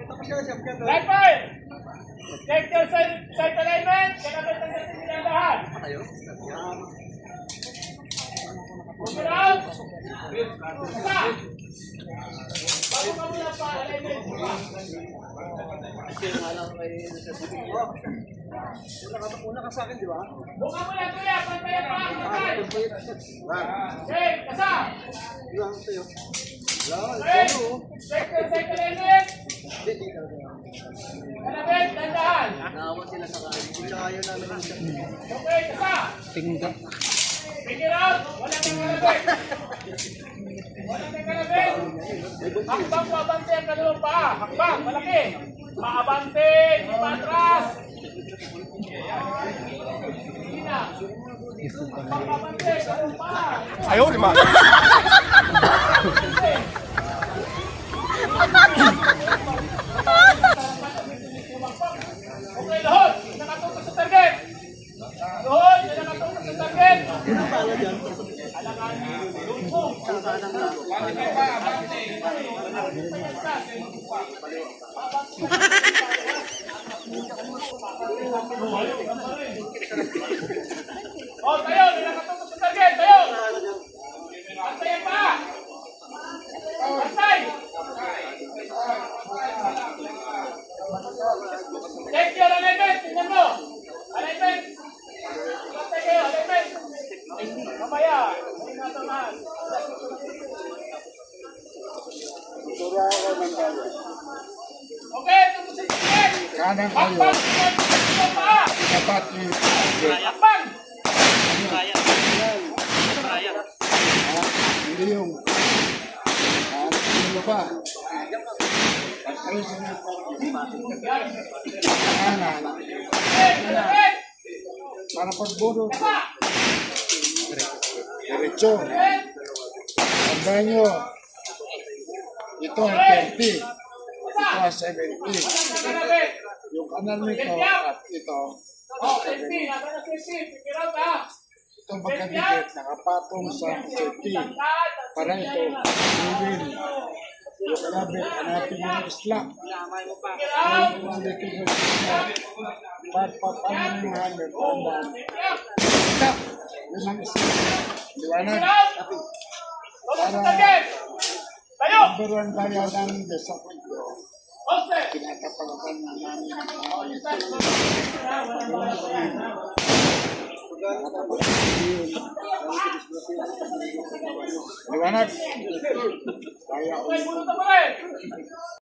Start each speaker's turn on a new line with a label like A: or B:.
A: Rifle! Check your sight alignment. Kailangan ng tindahan. Move out. Isa. Bago ka muna pa, alignment.
B: Una ka sa akin, di ba?
A: Buka mo lang kuya, pantayan pa ang matay. Okay, kasa.
B: Ilang sa'yo.
A: Okay, check your sight alignment. Kalabit, tandahan.
B: Naawa sila sa kain. Hindi ayaw namin.
A: Okay, kasa.
C: Tingga.
A: Figure out, walang kalabit. Walang kalabit. Hakbang po, abante ang kalawang paa. Hakbang, malaki. Maabante, hindi matras. Hindi na. Maabante, kalawang paa.
C: Ayaw, lima.
A: Okay, lahod. Nakatutok sa target. Lahod, nakatutok sa target. Alanganin. Lumpong. Oh, tayo. Nakatutok sa target. Tayo. Bantayan pa. Bantay. Check your alignment. Tingnan mo. Alignment. Bantay kayo. Alignment. Mamaya. Hindi nasamahan. Okay. Tungkol sa target.
C: Kanan kayo.
A: Hakbang. Hakbang pa.
C: Dapat
A: Hakbang.
C: hindi yung ano ba? Ay, kanan.
A: Okay. Alignment.
C: Para pagburo.
A: Kasa.
C: Diretso.
A: Alignment.
C: Tandaan nyo. Ito ay 30. Ito ay 70.
A: Kalabit.
C: Yung kanan nito at ito.
A: Oh, safety. Nasa na safety. Figure out ha.
C: Ito magkadikit. Nakapatong sa safety. Para ito. Iwin. Yung kalabit. Hanapin yung isla.
A: Figure out.
C: Pagpapanin yung hammer. Tandaan. Stop. Yun ang isla. Liwanag.
A: Figure out. Tungkol sa target. Tayo.
C: Number one kaya namin sa kwento.
A: Hoste.
C: Pinatapalakan na namin. Liwanag. Kaya
A: Okay, bunot na pa rin.